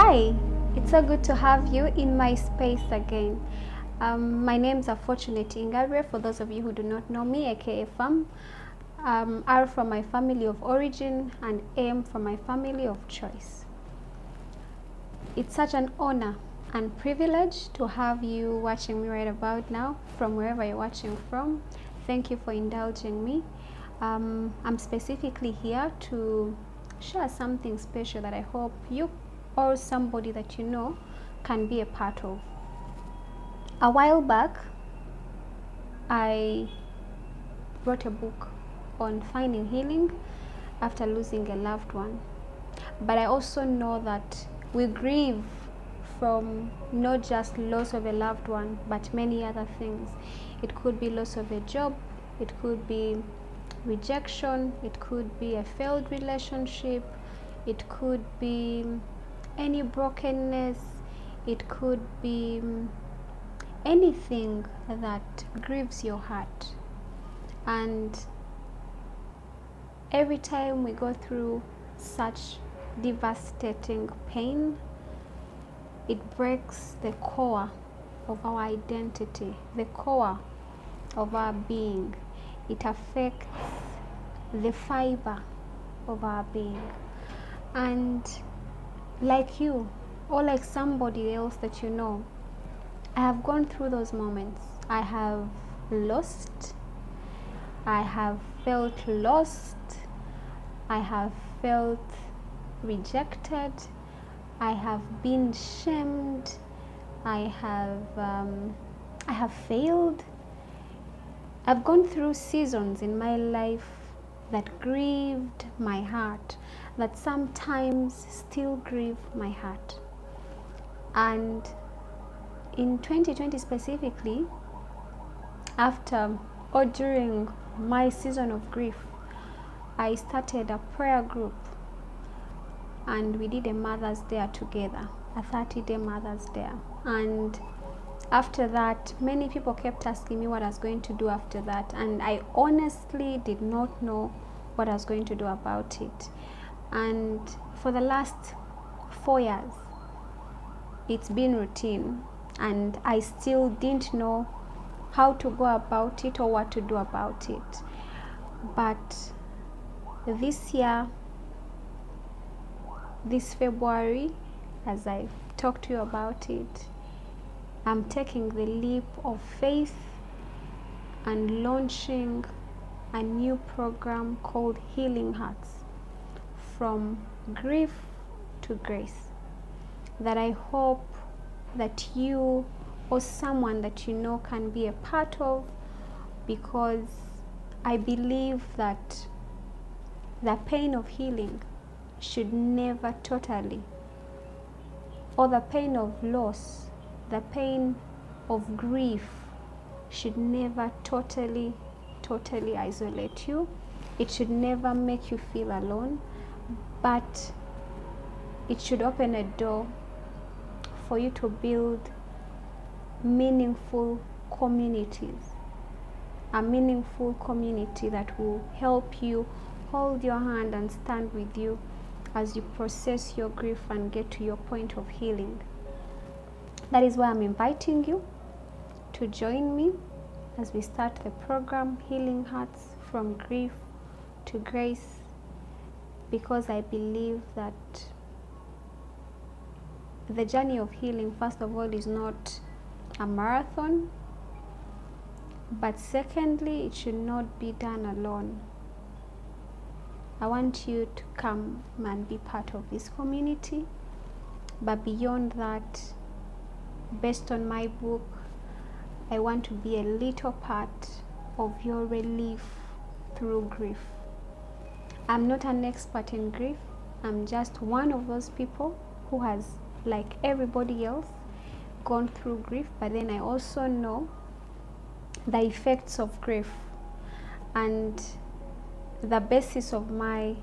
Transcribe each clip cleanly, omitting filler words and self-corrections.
Hi, it's so good to have you in my space again. My name's unfortunately Ingabire, for those of you who do not know me, aka F.I.R.M. R from my family of origin and M from my family of choice. It's such an honor and privilege to have you watching me right about now from wherever you're watching from. Thank you for indulging me. I'm specifically here to share something special that I hope you or somebody that you know can be a part of. A while back, I wrote a book on finding healing after losing a loved one. But I also know that we grieve from not just loss of a loved one, but many other things. It could be loss of a job, it could be rejection, it could be a failed relationship, it could be any brokenness, it could be anything that grieves your heart. And every time we go through such devastating pain, it breaks the core of our identity, the core of our being. It affects the fiber of our being. And like you, or like somebody else that you know, I have gone through those moments. I have lost, I have felt lost, I have felt rejected, I have been shamed, I have failed. I've gone through seasons in my life that grieved my heart, that sometimes still grieve my heart. And in 2020 specifically, after or during my season of grief, I started a prayer group and we did a Mother's Day together, a 30-day Mother's Day. And after that, many people kept asking me what I was going to do after that, and I honestly did not know what I was going to do about it. And for the last 4 years, it's been routine, and I still didn't know how to go about it or what to do about it. But this year, this February, as I talked to you about it, I'm taking the leap of faith and launching a new program called Healing Hearts, from grief to grace, that I hope that you or someone that you know can be a part of, because I believe that the pain of healing should never totally, or the pain of loss, the pain of grief should never totally isolate you. It should never make you feel alone, but it should open a door for you to build meaningful communities, a meaningful community that will help you, hold your hand and stand with you as you process your grief and get to your point of healing. That is why I'm inviting you to join me as we start the program Healing Hearts, from grief to grace, because I believe that the journey of healing, first of all, is not a marathon, but secondly, it should not be done alone. I want you to come and be part of this community, but beyond that, based on my book, I want to be a little part of your relief through grief. I'm not an expert in grief. I'm just one of those people who has, like everybody else, gone through grief, but then I also know the effects of grief. And the basis of my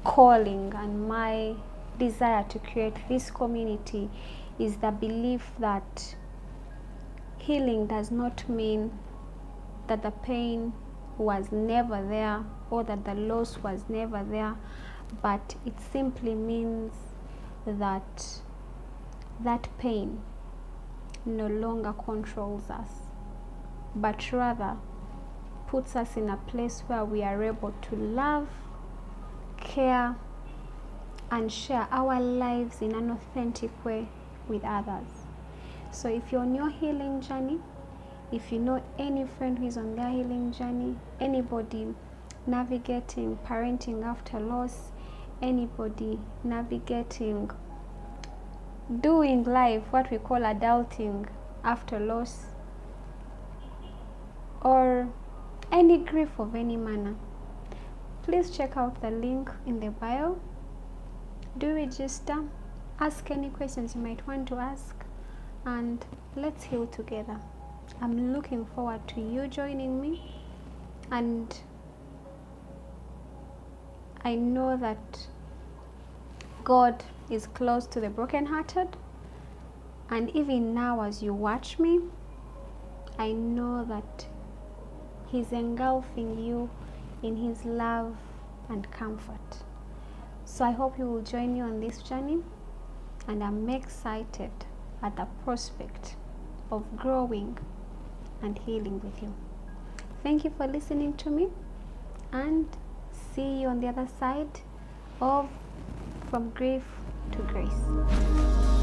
calling and my desire to create this community is the belief that healing does not mean that the pain was never there or that the loss was never there, but it simply means that that pain no longer controls us, but rather puts us in a place where we are able to love, care, and share our lives in an authentic way with others. So if you're on your healing journey, if you know any friend who is on their healing journey, anybody navigating parenting after loss, anybody navigating doing life, what we call adulting after loss, or any grief of any manner, please check out the link in the bio. Do register, ask any questions you might want to ask, and let's heal together. I'm looking forward to you joining me, and I know that God is close to the brokenhearted, and even now as you watch me, I know that He's engulfing you in His love and comfort. So I hope you will join me on this journey, and I'm excited at the prospect of growing and healing with you. Thank you for listening to me, and see you on the other side of From Grief to Grace.